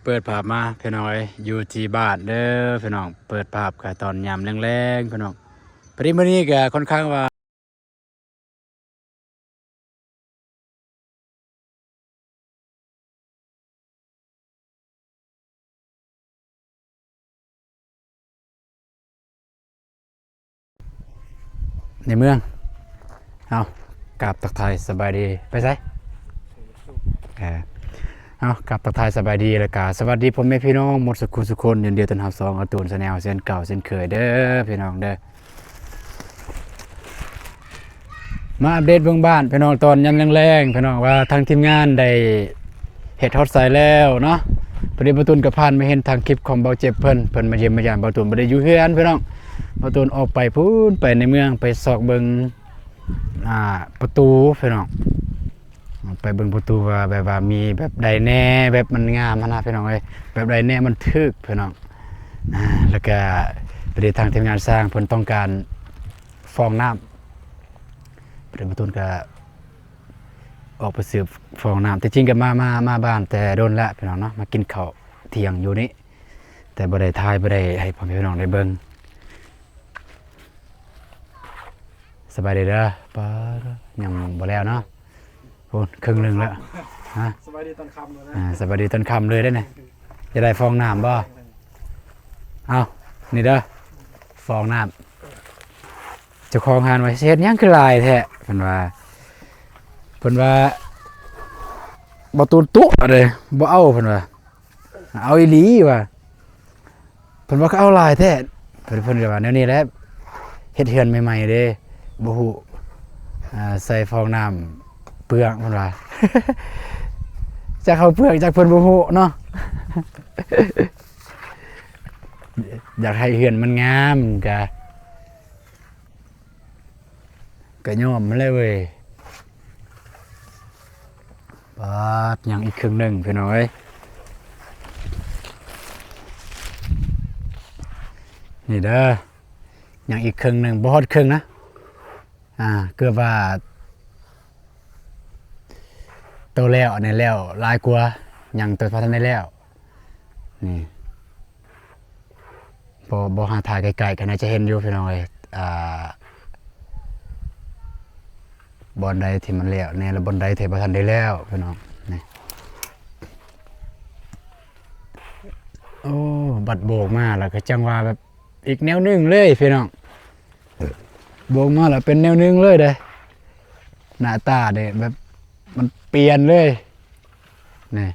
เปิดภาพมาพี่น้อยอยู่ที่บ้านเด้อพี่น้องเปิดภาพกับตอนยามแรงๆพี่น้องพอดีมื้อนี้ก็ค่อนข้างว่าในเมืองเอากราบทักทายสบายดีไปไสเออเอากราบทักทายสบายดีแล้วก็สวัสดีพ่อแม่พี่น้องหมดสุขคนยินดีต้อนรับ2เอาตูนแนลเส้นเก่าเส้นเคยเด้อพี่น้องเด้อมาอัปเดตเบื้องบ้านพี่น้องตอนยามแรงๆพี่น้องว่าทางทีมงานได้เฮ็ดฮอตไซด์แล้วเนาะพอดีประตูนกับพานมาเห็นทางคลิปของเบาเจ็บเพิ่นมาเยี่ยมมายามประตูนบ่ได้อยู่เฮือนพี่น้องประตูนออกไปพูนไปในเมืองไปซอกเบิ่งประตูพี่น้องไปเบิ่งประตูว่าแบบว่ามีแบบใดแน่แบบมันงามนะพี่น้องเอ้ยแบบใดแน่มันทึกพี่น้องแล้วก็พอดีทางทีมงานสร้างเพิ่นต้องการฟองน้ำประตูนก็ออกไปสืบฟองน้ำแต่จริงก็มาบ้านแต่โดนละพี่น้องเนาะมากินข้าวเที่ยงอยู่นี่แต่บ่ได้ถ่ายบ่ได้ให้พ่อแม่พี่น้องได้เบิ่งสบายดีเด้อป้ายังบ่แล้วเนาะพูนครึ่งนึงแล้วฮะสบายดีตอนค่ำเลยนะสบายดีตอนค่ำเลยได้ไหมจะได้ฟองน้ำบ่เอานี่เด้อฟองน้ำเจ้าของหานไว้เฮ็ดหยังคือลายแท้เพิ่นว่าบ่ตูนตุ๊เลยบ่เอาเพิ่นว่าเอาอีหลีว่ะเพิ่นว่าเขาเอาลายแท้เพิ่นก็ว่าแนวนี้แหละเฮ็ดเฮือนใหม่ๆเด้บ่ฮู้ใส่ฟองน้ำเปลืองเพิ่นว่า จากเขาเปลือกจากเพิ่นบ่ฮู้เนาะ อยากให้เฮือนมันงามก็ยอมมันเลยเว้ยปาดยังอีกครึ่งหนึ่งพี่น้องเอ้ยนี่เด้อยังอีกครึ่งหนึ่งบ่ฮอดครึ่งนะเกือบว่าโตแล้วอันนี้แล้วหลายกว่ายังตัวพัฒนาแล้วนี่บ่หาถ่ายไกลๆกันน่าจะเห็นอยู่พี่น้องเอ้ยบอนใดที่มันแล้วเนี่ยแล้วบอนใดที่บ่ทันได้แล้วพี่น้องนี่โอ้บัดโบกมาแล้วก็จังว่าแบบอีกแนวนึงเลยพี่น้องโบกมาแล้วเป็นแนวนึงเลยเด้หน้าตาเด้แบบมันเปลี่ยนเลยนี่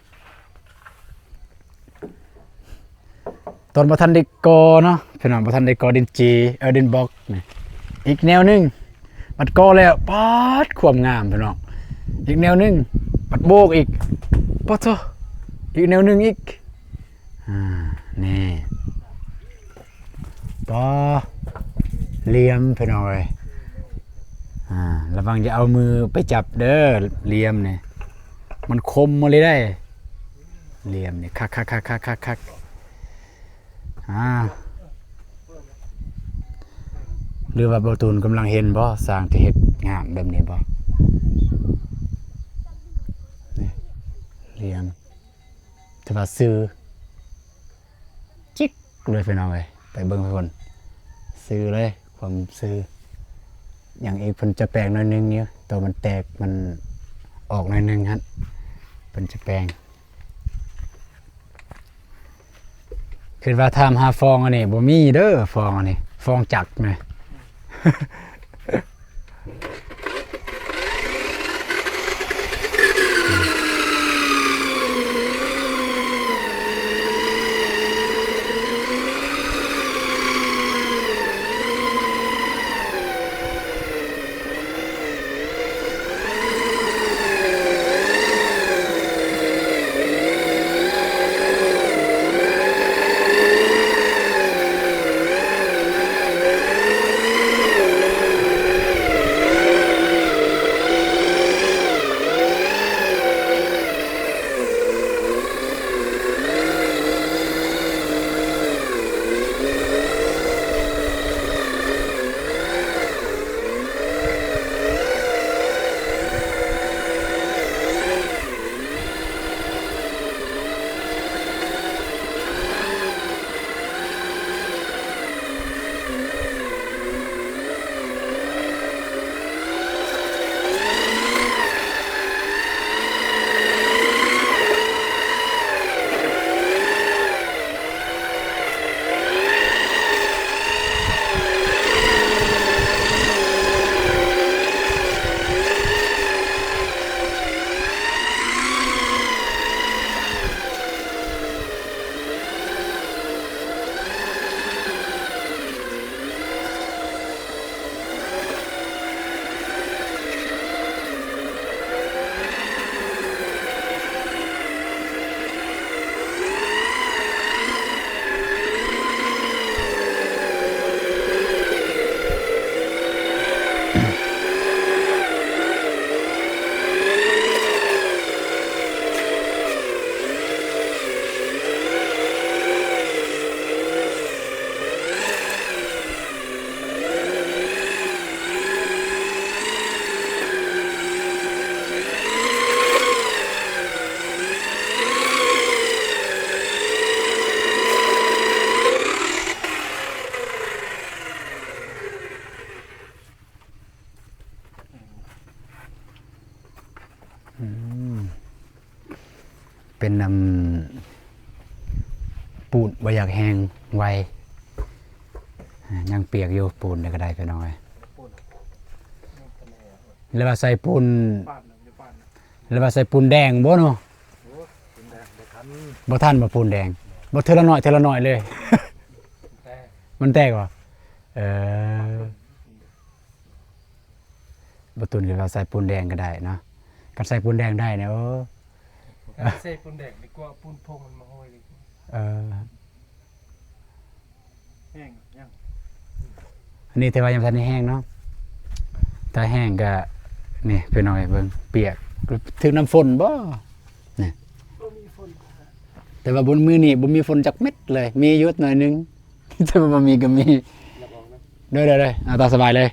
ตอนบ่ทันได้ก่อเนาะพี่น้องบ่ทันได้ก่อดินจีดินบล็อกนี่อีกแนวนึงมันก่อแล้วปาดความงามพี่น้องอีกแนวนึงปัดโบกอีกปะโตอีกแนวนึงอีกนี่ต่อเหลี่ยมพี่น้องเอ้ยระวังจะเอามือไปจับเด้อเหลี่ยมนี่มันคมมาเลยได้เหลี่ยมนี่คักหรือว่าบ่ตูนกำลังเห็นบ่สร้างที่เฮ็ดงามแบบนี้บ่นี่เหลี่ยมถือว่าซื้อจิกเลยพี่น้องเอ้ยไปเบิ่งเพิ่นซื้อเลยความซื้ออย่างอีกเพิ่นจะแปลงหน่อยนึงเนี่ยตัวมันแตกมันออกหน่อยนึงฮะเพิ่นจะแปลงคือว่าทำหาฟองอันนี้บ่มีเด้อฟองอันนี้ฟองจักรแม่ ปูนบ่อยากแห้งไวยังเปียกอยู่ปูนก็ได้พี่น้องเอ้ยแล้วว่าใส่ปูนแล้วว่าใส่ปูนแดงบ่เนาะบ่ทันบ่ปูนแดงบ่เทอละน้อยเลย มันแตกว่ะบ่ตุนก็ใส่ปูนแดงก็ได้เนาะกันใส่ปูนแดงได้เนี่ยโอ้ใส่ปูนแดงดีกว่าปูนพงมันมาห้อยดีแห้งยังอันนี้แต่ว่ายังทันได้แห้งเนาะถ้าแห้งก็นี่ไปหน่อยเบิ่งเปียกถึงน้ำฝนบ่นี่แต่ว่าบนมือนี่บ่มีฝนจักเม็ดเลยมีอยู่หน่อยนึงแต่ว่าบ่มีก็มีเด้อๆเอาตามสบายเลย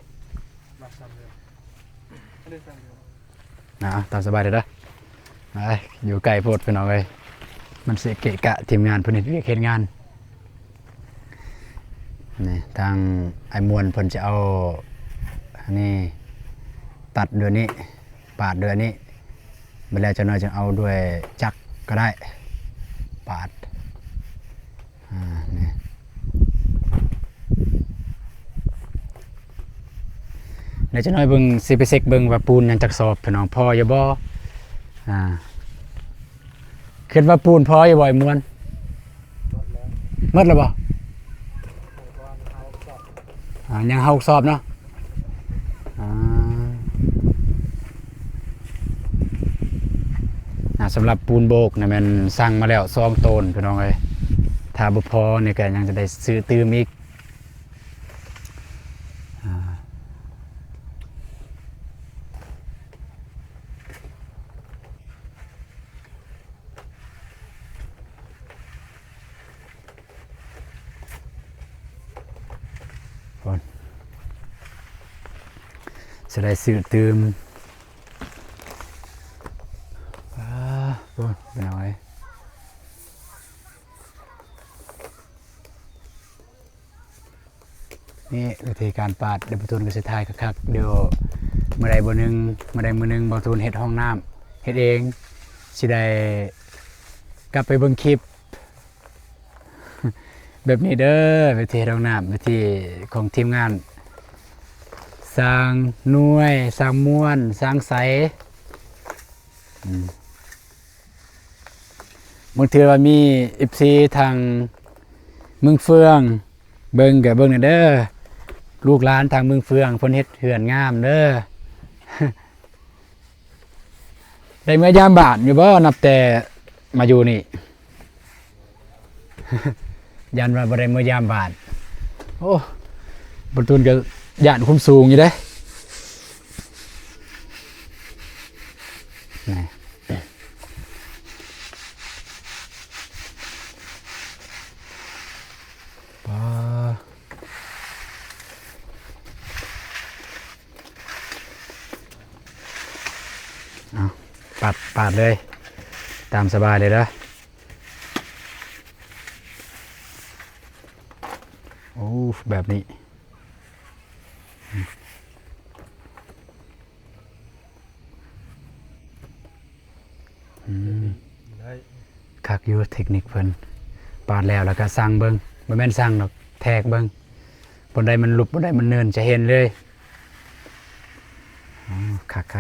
นะตามสบายเด้ออยู่ไกลโพดพี่น้องเอ้ยมันสิเกะกะทีมงานเพิ่นเฮ็ดเฮ็ดงานนี่ทางไอ้มวลเพิ่นจะเอาอันนี้ตัดเดือนนี้ปาดเดือนนี้เวลาจะน้อยจะเอาด้วยจักรก็ได้ปาดนี่เดี๋ยวจะน้อยเบิ่งสิไปเช็คเบิ่งว่าปูนยังจักสอบพี่น้องพออยู่บ่คิดว่าปูนพออยู่บ่ไอ้มวลหมดแล้วบ่ยังหกสอบเนาะสำหรับปูนโบกเนี่ยมันสั่งมาแล้ว2 ต้นพี่น้องเอ้ยถ้าบ่พอเนี่ยก็ยังจะได้ซื้อตื้มอีกจะได้ซื้อตื้มเป็นไงนี่วิธีการปาดเดี๋ยวบอลตูนก็จะถ่ายคักๆเดี๋ยวเมื่อใดมือนึงบอลตูนเฮ็ดห้องน้ำเฮ็ดเองสิได้กลับไปเบิ่งคลิป แบบนี้เด้อวิธีห้องน้ำวิธีของทีมงานสร้างหน่วยสร้างม้วนสร้างใสบางทีว่ามีFCทางเมืองเฟืองเบิ่งกับเบิ่งเด้อลูกหลานทางเมืองเฟืองเพิ่นเฮ็ดเฮือนงามเด้อ ได้เมื่อยามบ้านอยู่บ่นับแต่มาอยู่นี่ ยันว่าบ่ได้เมื่อยามบ้านโอ้บ่ตุนก็ย่านคุมสูงอยู่เด้นี่ปาดเลยตามสบายเลยนะโอ้แบบนี้คักอยู่เทคนิคเพิ่นปาดแล้วก็สั่งเบิ่งบ่แม่นสั่งดอกแทกเบิ่งบนใดมันหลุบบนใดมันเนินจะเห็นเลยคัก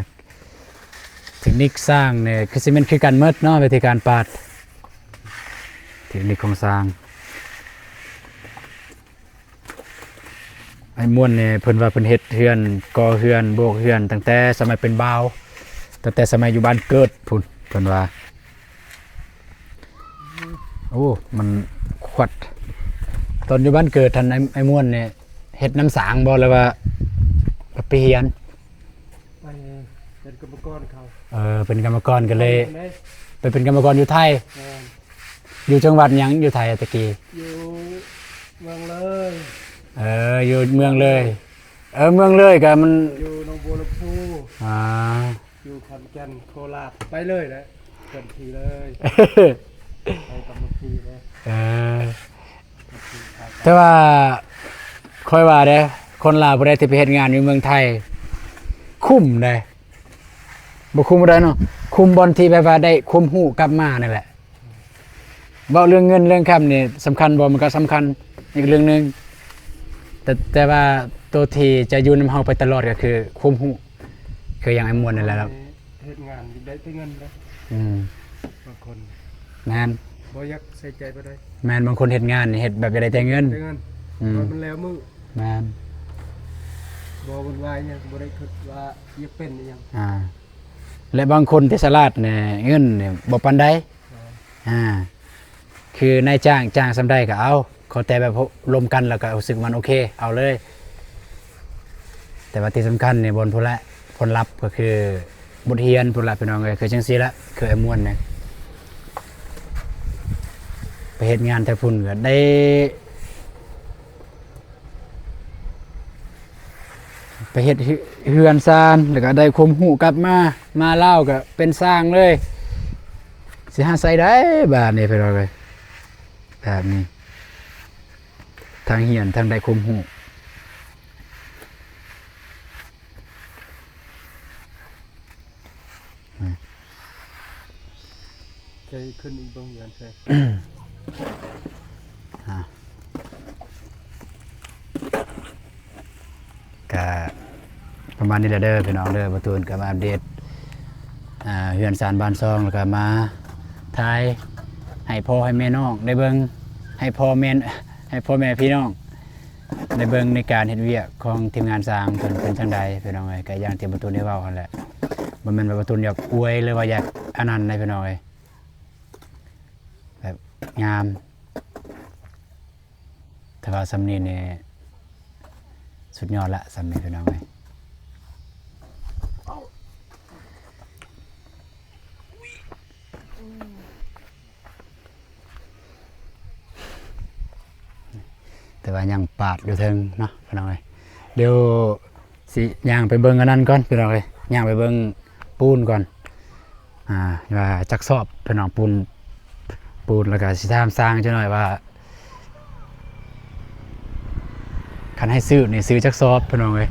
เทคนิคสร้างเนี่ยคือสิมันคือการเมิดเนาะวิธีการปาดเทคนิคของสร้างไอ้ม่วนเนี่ยเพิ่นว่าเพิ่นเฮ็ดเฮือนก่อเฮือนโบกเฮือนตั้งแต่สมัยเป็นบ่าวตั้งแต่สมัยอยู่บ้านเกิดพุ่นเพิ่นว่าโอ้มันขวัดตอนอยู่บ้านเกิดท่านไอ้ม่วนเนี่ยเฮ็ดน้ำสางบ่เลยว่าไปเฮียนเป็นกรรมกรเขาเป็นกรรมกรกันเลยไปเป็นกรรมกรอยู่ไทยอยู่จังหวัดยังอยู่ไทยตะกี้อยู่เมืองเลย อยู่เมืองเลยเมืองเลยก็มันอยู่หนองบัวลำพูอยู่ขอนแก่นโคราชไปเลยนะเต็มทีเลยไปกับมือทีเลยแต่ว่าค่อยว่าเด้คนลาวบ่ได้ที่ไปเฮ็ดงานอยู่เมืองไทยคุ้มได้บ่คุ้มบ่ได้เนาะคุ้มบอลที่แบบว่าได้คุ้มหูกลับมานั่นแหละ เว้าเรื่องเงินเรื่องคำนี่สำคัญบ่มันก็สำคัญอีกเรื่องหนึงแต่ว่าตัวที่จะอยู่นำเฮาไปตลอดก็คือความรู้คืออย่างไอ้มวลนั่นแหละครับ เฮ็ดงานได้แต่เงินนะ อืม บางคน แม่น บ่อยากใส่ใจบ่ได้ แม่นบางคนเฮ็ดงานนี่เฮ็ดแบบจะได้แต่เงิน แต่เงิน อืม พอมันแล้วมือ แม่น บ่วุ่นวายหยังบ่ได้คิดว่าอยากเป็นอิหยัง และบางคนที่ฉลาดเนี่ยเงินเนี่ยบ่ปานใดคือนายจ้างสำได้ก็เอาเขาแต่แบบรวมกันแล้วก็รู้สึกมันโอเคเอาเลย แต่ว่าที่สำคัญเนี่ยบนผลลัพธ์ก็คือบทเรียนผลลัพธ์พี่น้องเลยคือจังซี่ละคือไอ้ม่วนเนี่ยไปเฮ็ดงานแต่พุ่นก็ได้ไปเฮ็ดเฮือนซานแล้วก็ได้ความรู้กลับมาเล่าวก็เป็นสร้างเลยสิหาใส่ได้แบบนี้พี่น้องเลยแบบนี้ทางเฮียนทางได้ความรู้ ใจขึ้นอีกบางอย่างใช่ ก็ประมาณนี้แหละเด้อพี่น้องเด้อประตูนก็มาอัปเดตเฮือนสารบ้านซองแล้วก็มาทายให้พ่อให้แม่น้องได้เบิ่งให้พ่อแม่พี่น้องได้เบิ่งในการเฮ็ดเวียกของทีมงานสร้างเพิ่นเป็นจังใดพี่น้องเอ้ยก็อย่างที่ประตูนได้เว้าหั่นแหละบ่แม่นว่าประตูนอยากอวยหรือว่าอยากอันนั้นได้พี่น้องเอ้ยแบบงามแต่ว่าสำนี้นี่สุดยอดละสำนี้พี่น้องเอ้ยแต่ว่ายังปาดอยู่เทิงเนาะพี่น้องเอ้ยเดี๋ยวสิย่างไปเบิ่งอันนั้นก่อนพี่น้องเอ้ยย่างไปเบิ่งปูนก่อนว่าจักสอบพี่น้องปูนแล้วก็สิถามสร้างจังหน่อยว่าคันให้ซื้อนี่ซื้อจักสอบพี่น้องเอ้ย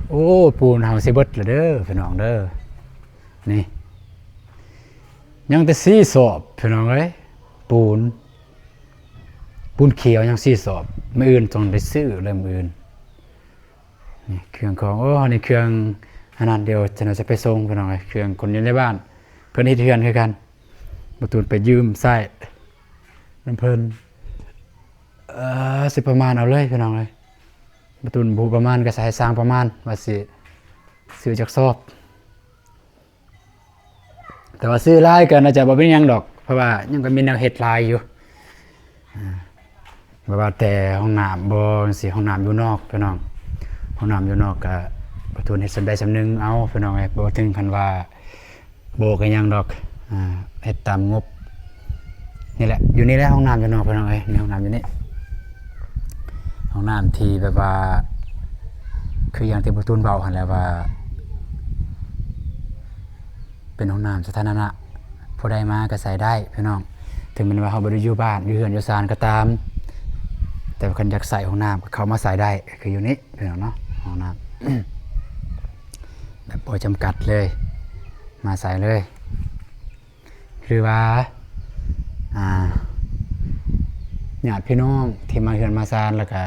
โอ้ปูนเฮาสิเบิดแล้วเด้อพี่น้องเด้อนี่ยังแต่4สอบพี่น้องเอ้ยปูนเขียวยัง4สอบมื้ออื่นต้องได้ซื้อเลยมื้ออื่นนี่เครื่องของนี่เครื่องอันนั้นเดี๋ยวจะไปส่งพี่น้องเอ้ยเครื่องคนอยู่ในบ้านเพิ่นเฮ็ดเฮือนคือกันบ่ตูนไปยืมใช้น้ำเพิ่นสิประมาณเอาเลยพี่น้องเอ้ยบ่ตูนบ่ประมาณก็สิให้สร้างประมาณว่าสิซื้อจักสอบ แต่ว่าซื้อหลายก็น่าจะบ่เป็นหยังดอกเพราะว่ายังก็มีแนวเฮ็ดหลายอยู่บ่ว่าแต่ห้องน้ำบ่จังซี่ห้องน้ำอยู่นอกพี่น้องห้องน้ำอยู่นอกก็บ่ทุนเฮ็ดสำใดสำนึงเอาพี่น้องเอ้ยบ่ถึงคันว่าบ่ก็หยังดอกเฮ็ดตามงบนี่แหละอยู่นี่แหละห้องน้ำอยู่นอกพี่น้องเอ้ยนี่ห้องน้ำอยู่นี่ห้องน้ำที่แบบว่าคืออย่างที่บ่ทุนเว้าหั่นแหละว่าเป็นห้องน้ำสาธารณะผู้ใดมาก็ใส่ได้พี่น้องถึงแม้ว่าเขาบ่ได้อยู่บ้านอยู่เรือนอยู่ศาลก็ตามแต่ว่าคันอยากใส่ห้องน้ำก็เข้ามาใส่ได้คืออยู่นี่พี่น้องเนาะห้องน้ำ แบบบ่จำกัดเลยมาใส่เลยหรือว่าญาติพี่น้องที่มาเรือนมาศาลแล้วก็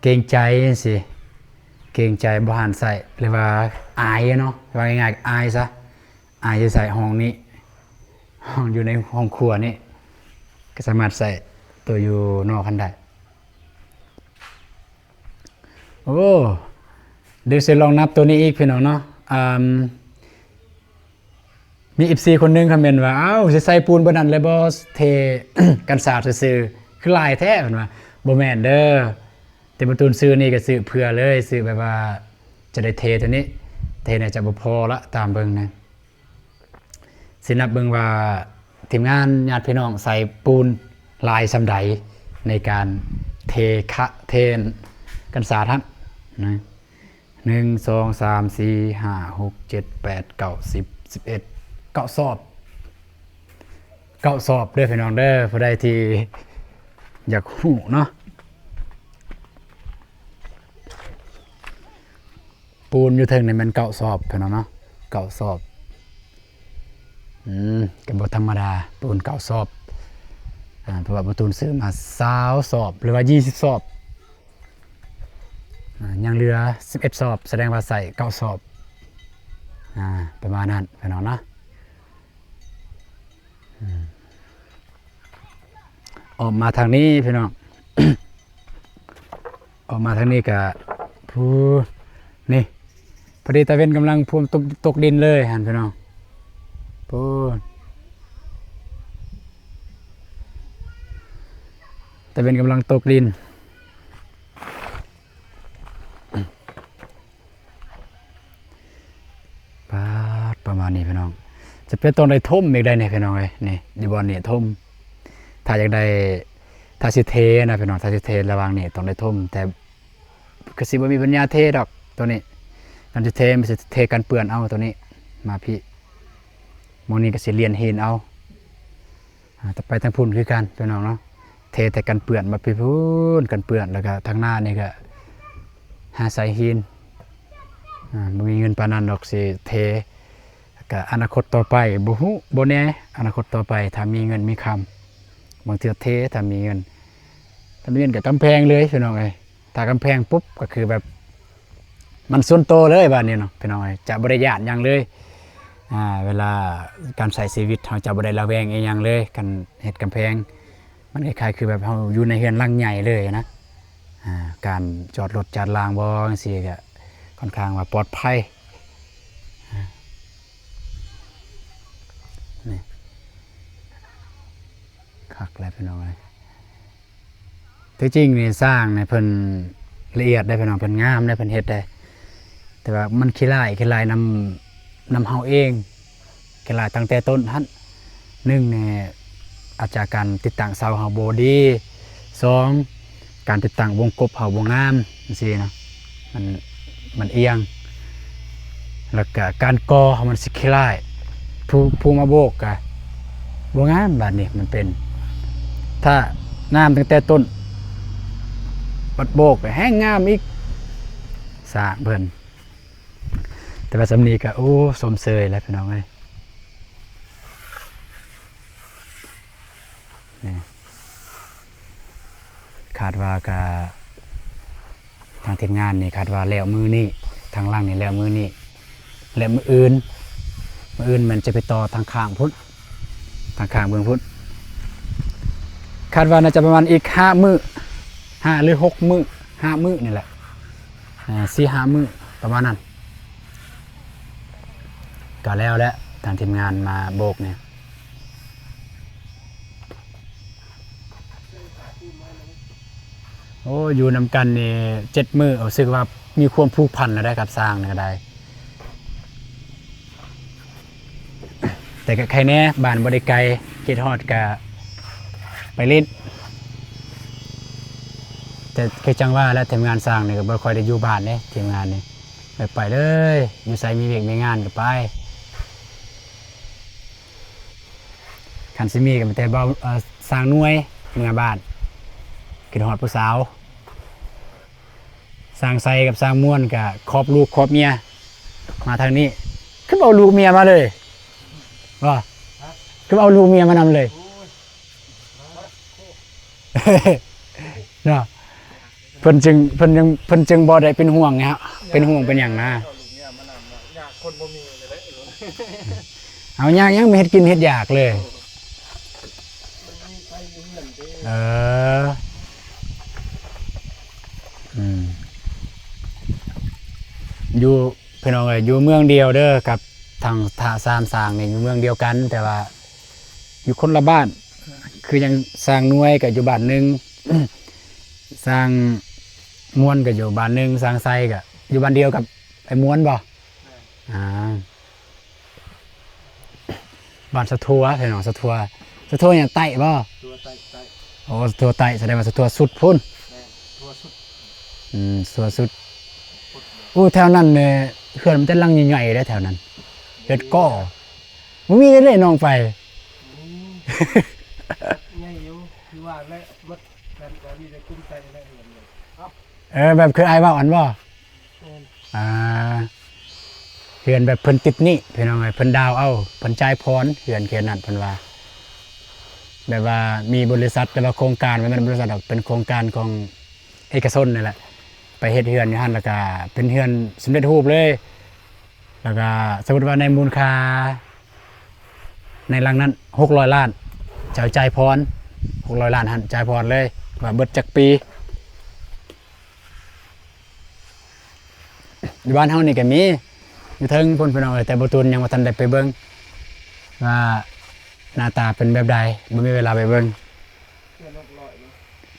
เกรงใจจังซี่เกรงใจบ่หันใส่หรือว่าอายเนาะว่าง่ายๆอายซะอายจะใส่ห้องนี้ห้องอยู่ในห้องครัวนี่ก็สามารถใส่ตัวอยู่นอกคันได้โอ้เดี๋ยวจะลองนับตัวนี้อีกพี่น้องเนาะมี14คนนึงคอมเมนต์ว่าอ้าวสิใส่ปูนบ่นั่นเลยบ่เท กันสาดซื่อๆคือลายแท้เพิ่นว่าบ่แม่นเด้อแต่ประตูนซื้อนี่ก็ซื้อเพื่อเลยซื้อแบบว่าจะได้เทตัวนี้เทเนี่ยจะบ่พอละตามเบิ่งนะสินับเบิ่งว่าทีมงานญาติพี่น้องใส่ปูนลายซำใดในการเทกันสาดครับนะ1 2 3 4 5 6 7 8 9 10 11 9 สอบ9 สอบเด้อพี่น้องเด้อผู้ใดที่อยากฮู้เนาะปูนอยู่เทิงนี่มัน9 สอบพี่น้องเนาะ9 สอบ ก็บ่ธรรมดาปูน9 สอบเพราะว่าบ่ตูนซื้อมา20 สอบหรือว่า20 สอบยังเหลือ11 สอบแสดงว่าใส่9 สอบประมาณนั้นพี่น้องนะออกมาทางนี้พี่น้อง ออกมาทางนี้ก็ผู้นี่พอดีตะเวนกำลังพวมตกดินเลยหันพี่น้องพูดตะเวนกำลังตกดินประมาณนี้พี่น้องจะเป็นตอนได้ท่มอีกได้เนี่ยพี่น้องเลยนี่ดีบอลเนี่ยท่มถ้าอยากได้ถ้าสิเทนะพี่น้องถ้าสิเทระวังเนี่ยต้องได้ท่มแต่กระสิบว่ามีปัญญาเทดอกตัวนี้มันจะเทมันจะเทกันเปื่อนเอาตัวนี้มาพี่โมนี่ก็สิเรียนเห็นเอาแต่ไปทางพุ่นคือกันพี่น้องเนาะเทแต่กันเปื่อนมาพี่พุ่นกันเปื่อนแล้วก็ทางหน้านี่ก็หาใส่หินบ่มีเงินปานนั้นดอกสิเทก็อนาคตต่อไปบ่ฮู้บ่แน่อนาคตต่อไปถ้ามีเงินมีคำบางเทื่อเทถ้ามีเงินกับกำแพงเลยพี่น้องเอ้ยถ้ากำแพงปุ๊บก็คือแบบมันส่วนโตเลยบ้านนี้เนาะพี่น้องเอ้ยจะบ่ได้ย้านหยังเลยเวลาการใช้ชีวิตเราจะบ่ได้ระแวงอีหยังเลยกันเฮ็ดกำแพงมันคล้ายๆคือแบบเราอยู่ในเรือนหลังใหญ่เลยนะการจอดรถจอดรางบ่จังซี่ก็ค่อนข้างว่าปลอดภัยนี่คักแล้วพี่น้องเอ้ยที่จริงนี่สร้างเนี่ยเพิ่นละเอียดได้พี่น้องเพิ่นงามได้เพิ่นเฮ็ดได้แต่ว่ามันขี้ร้ายนำเฮาเองขี้ร้ายตั้งแต่ต้นหั่น1เนี่ยอาจจะการติดตั้งเสาเฮาบ่ดี2การติดตั้งวงกบเฮาบ่งามจังซี่นะมันเอียงแล้วก็การก่อเฮามันสิขี้ร้ายผู้มาโบกก็บ่งามบัดนี้มันเป็นถ้างามตั้งแต่ต้นบัดโบกแห้งงามอีกสร้างเพิ่นแต่ว่าสำนีก็โอ้สมเสยแล้วพี่น้องเอ้ยนี่คาดว่าก็ทางทีมงานนี่คาดว่าแล้วมือนี่ทางล่างนี่แล้วมือนี่แล้วมืออื่นมันจะไปต่อทางข้างพุ่นทางข้างเบื้องพุ่นคาดว่าน่าจะประมาณอีก5 มื้อ5 หรือ 6 มื้อ5 มื้อนี่แหละ4-5 มื้อประมาณนั้นก็แล้วแหละทางทีมงานมาโบกเนี่ยโอ้อยู่นำกันนี่7 มื้อรู้สึกว่ามีความผูกพันนะได้กับสร้างนี่ก็ได้แต่ก็ใครแน่บ้านบ่ได้ไกลคิดฮอดก็ไปเล่นแต่คือจังว่าแล้วทีมงานสร้างนี่ก็บ่ค่อยได้อยู่บ้านเด้ทีมงานนี่ไปเลยอยู่ไสมีเวียกมีงานก็ไปคันสิมีก็แต่บ่สร้างหน่วยเมื่อบ้านคิดฮอดผู้สาวสร้างไสกับสร้างม่วนก็ครอบลูกครอบเมียมาทางนี้คือเอาลูกเมียมาเลยว่าคือเอาลูกเมียมานำเลยเนาะเพิ่นจึงบ่ได้เป็นห่วงไงครับเป็นห่วงเป็นหยังนะคนบ่มีเลย เอายากยังไม่เฮ็ดกินเฮ็ดอยากเลยอยู่พี่น้องเอ้ยอยู่เมืองเดียวเด้อกับทางท่าสามสร้างนี่อยู่เมืองเดียวกันแต่ว่าอยู่คนละบ้านคือยังสร้างหน่วยก็อยู่บ้านนึง สร้างม้วนก็อยู่บ้านนึงสร้างไซก็อยู่บ้านเดียวกับไอ้ม้วนบ่บ้านสะทัวพี่น้องสะทัวอย่างไต่บ่ตัวไต่โอ้สะทัวไต่แสดงว่าสะทัวสุดพุ่นตัวสุดสะทัวสุดอู้แถวนั้นเนี่ยเขื่อนมันจะลังใหญ่ๆได้แถวนั้นเฮ็ดก้อบ่มีได้น้องไปใหญ่อยู่คือว่าและมดแบบบ่มีได้กุ้มใจได้เหมือนเลยแบบคืออ้ายเว้าอันบ่เฮ็ เฮือนแบบเพิ่นติดหนี้พี่น้องเอ้ยเพิ่นดาวเอาเพิ่นจ่ายพรเฮือนแค่นั้นเพิ่นว่าแบบว่ามีบริษัทแต่ว่าโครงการมันเป็นบริษัทดอกเป็นโครงการของเอกชนนี่แหละไปเฮ็ดเฮือนอยู่หั่นแล้วก็เป็นเฮือนสำเร็จรูปเลยแล้วก็สมมุติว่าในมูลค่าในหลังนั้น600ล้านจะจ่ายพร600ล้านหั่นจ่ายพรเลยว่าเบิดจักปีอยู่บ้านเฮานี่ก็มีอยู่เทิงพุ่นพี่น้องเอ้ยแต่บ่ตูนยังบ่ทันได้ไปเบิ่งว่าหน้าตาเป็นแบบใดบ่มีเวลาไปเบิ่ง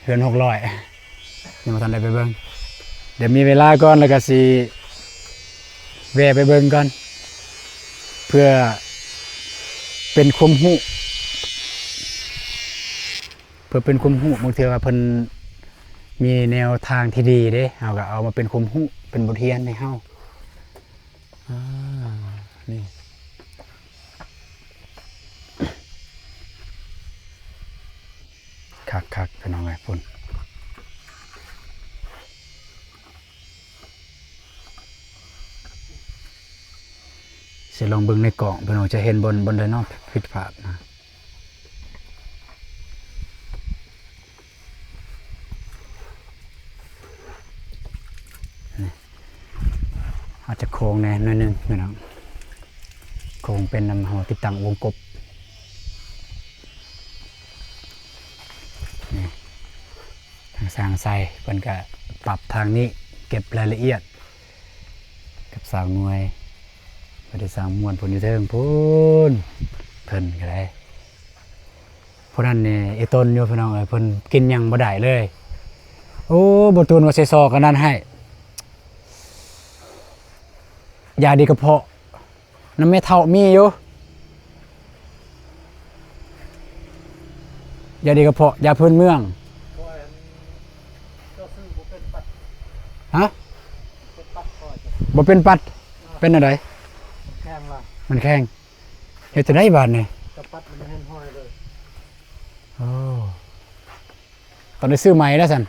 เฮือน600ยังบ่ทันได้ไปเบิ่งเดี๋ยวมีเวลาก่อนแล้วก็สิแวะไปเบิ่งก่อนเพื่อเป็นความรู้เพื่อเป็นความรู้บางเทื่อว่าเพิ่นมีแนวทางที่ดีเด้เฮาก็เอามาเป็นความรู้เป็นบทเรียนให้เฮานี่คักๆพี่น้องเอ้ยพุ่นสิลองเบิ่งในกล่องพี่น้องจะเห็นบนไดเนาะผิดพลาดนะอาจจะโค้งแน่หน่อยนึงพี่น้องโค้งเป็นนำเฮาติดตั้งวงกบนี่ทางสร้างใส่เพิ่นก็ปรับทางนี้เก็บรายละเอียดกับสร้างหน่วยบ่ได้สร้างมวลพุ่นอยู่เทิงพุ่นเพิ่นก็ได้ผู้นั้นนี่ไอ้ต้นอยู่พี่น้องเอ้ยเพิ่นกินหยังบ่ได้เลยโอ้บ่ตูนว่าสิซอกกันนั้นให้ยาดีกระเพาะน้ำไม่เท่ามีอยู่ยาดีกระเพาะยาพื้นเมืองฮะบ่เป็นปัดเป็นอะไร แข้งล่ะ มันแข็งเฮ็ดจะได้บาดนี่ กระปัดมันแห้งห้อยเลย โอ้ตอนนี้ซื้อใหม่แล้วซั่น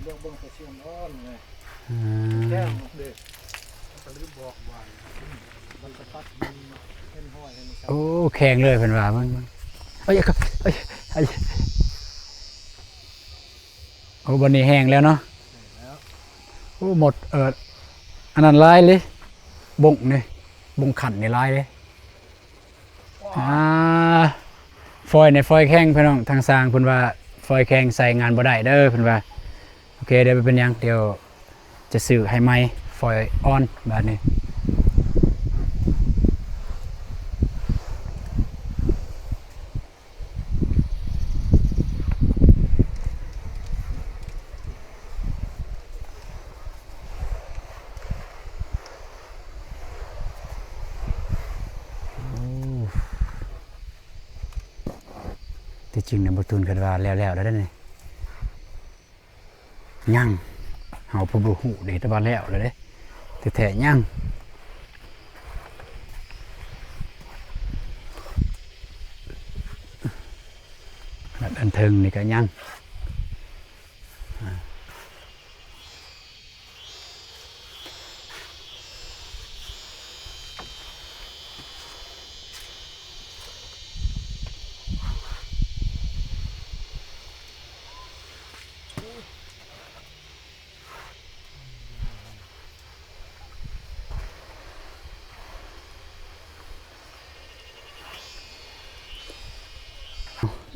เรื่องเบิ่งแต่เชื่อมอ้อนไง อืม แข้งเด็กก็ลืมบอกว่ามันกระปัดมันแห้งห้อยให้มัน โอ้แข็งเลยเพิ่นว่ามันเอ้ยเอ้ยเอ้ยโอ้บัดนี้แห้งแล้วเนาะ แล้ว โอ้หมดอันนั้นลายเลยบงนี่บงขันนี่ลายเลยฟอยในฟอยแข้งพี่น้องทางสร้างเพิ่นว่าฟอยแข้งใส่งานบ่ได้เด้อเพิ่นว่าโอเคเดี๋ยวไปเป็นหยังเดี๋ยวจะซื้อให้ใหม่ฟอยออนแบบนี้ที่จริงเนี่ยบ่ตูนกันว่าแล้วได้นี่ยังเฮาผู้บ่ฮู้เด้แต่ว่าแล้วเด้แต่แท้ยังอันเทิงนี่ก็ยัง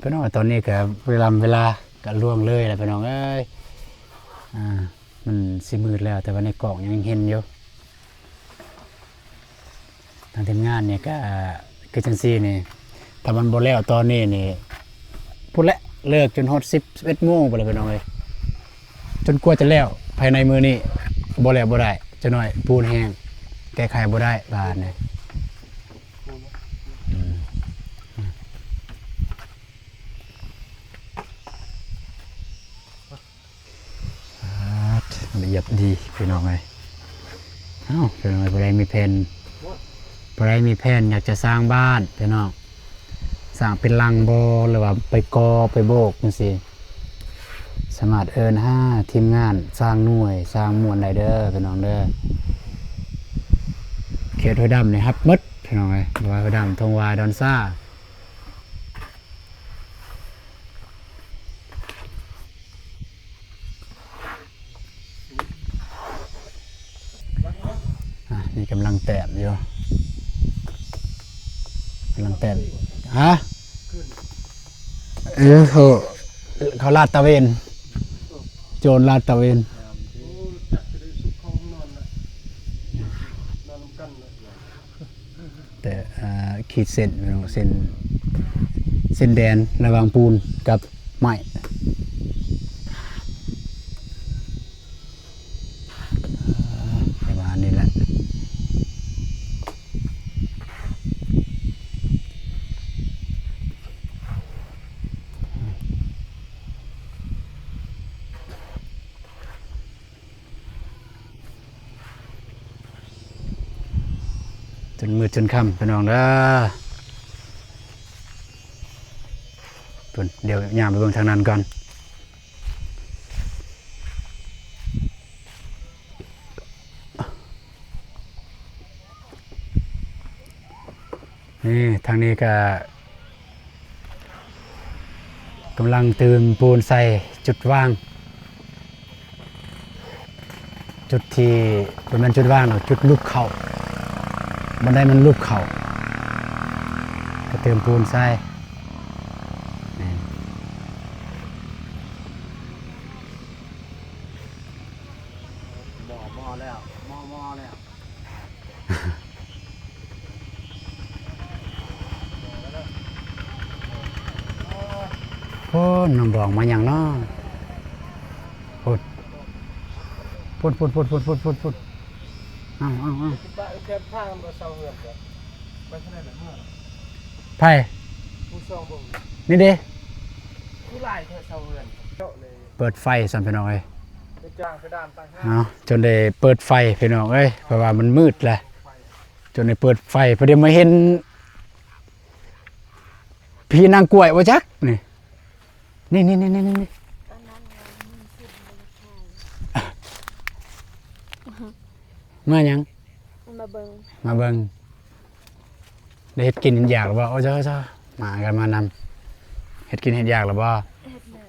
พี่น้องตอนนี้ก็เวลาก็ล่วงเลยแหละพี่น้องเอ้ยมันสิมืดแล้วแต่ว่าในกล่องยังเห็นอยู่ทางทีมงานเนี่ยก็คือจังซี่นี่ถ้ามันบ่แล้วตอนนี้นี่พูดแล้วเลิกจนฮอด10 11โมงไปเลยพี่น้องเอ้ยจนกว่าจะแล้วภายในมื้อนี้บ่แล้วบ่ได้จะหน่อยปูนแห้งแก้ไขบ่ได้บาดนี่ละเอียดดีพี่น้องเลยพี่น้องผู้ใดมีแผนอยากจะสร้างบ้านพี่น้องสร้างเป็นลังบ่หรือว่าไปกอไปโบกจังซี่สามารถทีมงานสร้างหน่วยสร้างมวลได้เด้อพี่น้องเด้อ เขตห้วยดำนี่ครับมดพี่น้องเอ้ยว่าห้วยดำทงวาดอนซ่านี่กำลังแตะอยู่กำลังแตะฮะเขาลาดตระเวนโจรลาดตระเวน โอ้จักจะได้สุขของนอนนะนอนกันเลย แต่ขีดเส้นพี่น้องเส้นแดนระหว่างปูนกับไม้ประมาณนี้แหละจนมืดจนค่ำพี่น้องเด้อเดี๋ยวย่างไปเบิ่งทางนั้นก่อนนี่ทางนี้ก็กำลังเติมปูนใส่จุดว่างจุดที่เป็นมันจุดว่างหรอกจุดลูกเข่าบันไดมันลูกเข่าก็เติมปูนใส่นี่ หม้อแล้วหม้อแล้ว โอ้น้องดองมาอย่างน้อพูดเอาบ้านแค่ผ้ามันเศร้าเหือนกันไม่ใช่แบบเมื่อ ไผ่ ผู้ซองบ่ง นี่เด้ ผู้ลายแค่เศร้าเหือนเจาะเลย เปิดไฟสันพี่น้องเอ้ย ไปจ้างไปด้านตั้งห้า เอาจนได้เปิดไฟพี่น้องเอ้ยเพราะว่ามันมืดแหละจนได้เปิดไฟพอดีมาเห็นพี่นางกล้วยว่าจักนี่นี่ ตอนนั้นเรามีสิทธิ์บริการ มาหยัง มาเบิ่ง มาเบิ่งได้เฮ็ดกินเฮ็ดอยากหรือบ่โอ้เจ้ามากันมานำเฮ็ดกินเฮ็ดอยากหรือบ่ เฮ็ดแล้ว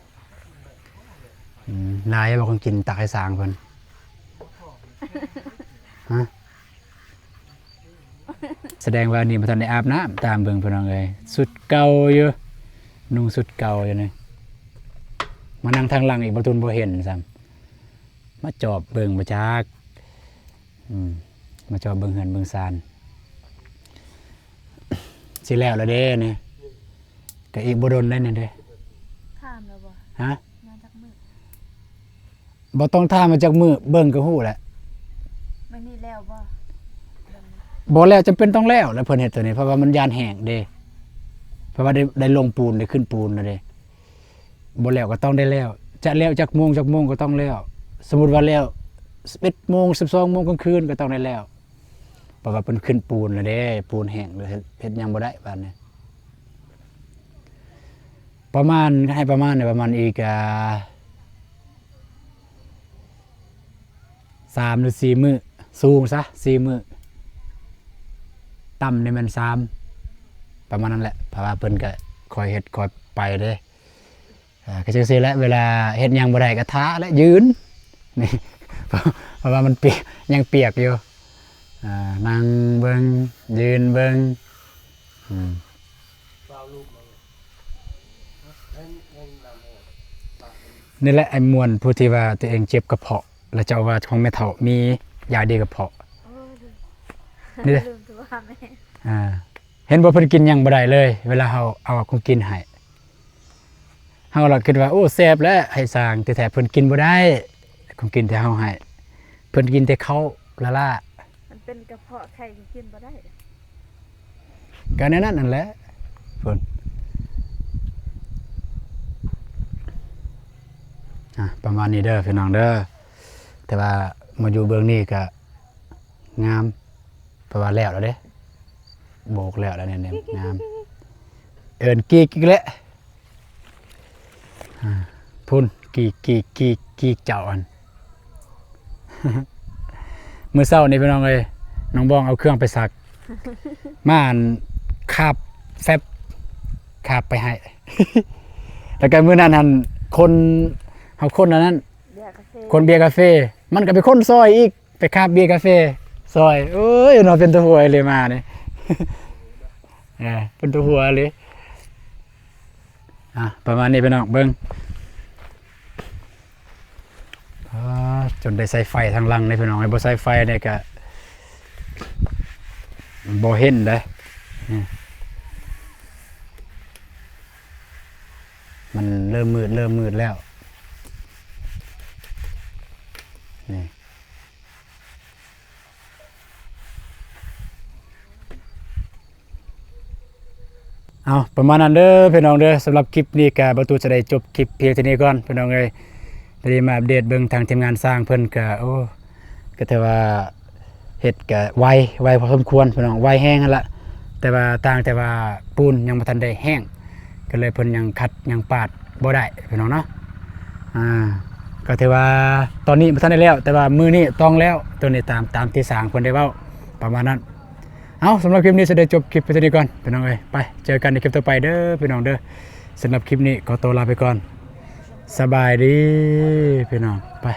นายบอกคนกินตักให้สางเพิ่นฮะแสดงว่านี่บ่ทันได้อาบน้ำตามเบิ่งเพิ่นเอาเลยสุดเก่าอยู่นุ่งสุดเก่าอยู่นี่มานั่งทางหลังอีกบ่ทุนบ่เห็นซ้ำมาจอบเบิ่งบ่จักมาจอบเบิ่งเฮือนเบิ่งซานสิแล้วละเด้นี่ก็อีกบ่โดนได้นี่เด้ ข้ามแล้วบ่ ฮะ งานจักมือ บ่ต้องท่ามาจากมือเบิ่งก็ฮู้แหละ ไม่นี่แล้วบ่ บ่แล้วจำเป็นต้องแล้วแล้วเพิ่นเฮ็ดตัวนี้เพราะว่ามันยานแห้งเด้เพราะว่าได้ลงปูนได้ขึ้นปูนแล้วเด้บ่แล้วก็ต้องได้แล้วจะแล้วจักโมงก็ต้องแล้วสมมุติว่าแล้ว11โมง12โมงกลางคืนก็ต้องได้แล้วเพราะว่าเพิ่นขึ้นปูนแล้วเด้ปูนแห้งแล้วเฮ็ดหยังบ่ได้บาดนี้ประมาณให้ประมาณเนี่ยประมาณอีก3 หรือ 4 มื้อสูงซะ4 มื้อต่ำนี่มัน3ประมาณนั้นแหละเพราะว่าเพิ่นก็คอยเฮ็ดคอยไปเด้ก็จังซี่แหละเวลาเฮ็ดหยังบ่ได้ก็ท้าและยืนนี่ เพราะว่ามันเปียกยังเปียกอยู่นั่งเบิ่งยืนเบิ่ง เปล่าลูกมาเลยเล่นนำเอง นี่แหละไอ้มวนผู้ที่ว่าตัวเองเจ็บกระเพาะ แล้วเจ้าว่าของแม่เฒ่ามียาดีกระเพาะ โอ้ลืม นี่เด้ ลืมตัวว่าแม่ เห็นบ่เพิ่นกินหยังบ่ได้เลย เวลาเฮาเอาของกินให้เฮาล่ะคิดว่าโอ้แซ่บแล้วให้สร้างแต่แท้เพิ่นกินบ่ได้ของกินที่เฮาให้เพิ่นกินแต่ข้าวละล่า มันเป็นกระเพาะไข่กินบ่ได้ ก็แนวนั้นนั่นแหละเพิ่นประมาณนี้เด้อพี่น้องเด้อแต่ว่ามาอยู่เบื้องนี้ก็งามเพราะว่าแล้วเด้โบกแล้วเนี่ยงามเอิ้นกีกอีกแล้วพุ่นกีกเจ้าอัน มื้อเช้านี่พี่น้องเอ้ย น้องบองเอาเครื่องไปสักม่านคาบแฟบคาบไปให้ แล้วก็มื้อนั้นหั่นคนเฮาคนอันนั้น เบียร์กาแฟ คนเบียร์กาแฟมันก็ไปคนซอยอีกไปคาบเบียร์กาแฟซอยเอ้ยเนาะเป็นตัวหัวเลยมาเนี่ย เป็นตัวหัวเลยประมาณนี้พี่น้องเบิ่งจนได้ใส่ไฟทางหลังเลยพี่น้องไอ้บ่ใส่ไฟเนี่ยก็บ่เห็นเด้มันเริ่มมืดแล้วนี่เอาประมาณนั้นเด้อพี่น้องเด้อสำหรับคลิปนี้ก็บ่ตูจะได้จบคลิปเพียงเท่านี้ก่อนพี่น้องเอ้ยได้มาอัปเดตเบิ่งทางทีมงานสร้างเพิ่นก็โอ้ก็ถือว่าเฮ็ดก็ไวพอสมควรพี่น้องไวแห้งนั่นล่ะแต่ว่าต่างแต่ว่าปูนยังบ่ทันได้แห้งก็เลยเพิ่นยังคัดยังปาดบ่ได้พี่น้องเนาะก็ถือว่าตอนนี้บ่ทันได้แล้วแต่ว่ามื้อนี้ต้องแล้วตัวนี้ตามที่สร้างเพิ่นได้เว้าประมาณนั้นเอาสำหรับคลิปนี้จะได้จบคลิปไปเท่านี้ก่อนพี่น้องเอ้ยไปเจอกันในคลิปต่อไปเด้อพี่น้องเด้อสำหรับคลิปนี้ขอตัวลาไปก่อนสบายดีพี่น้องไป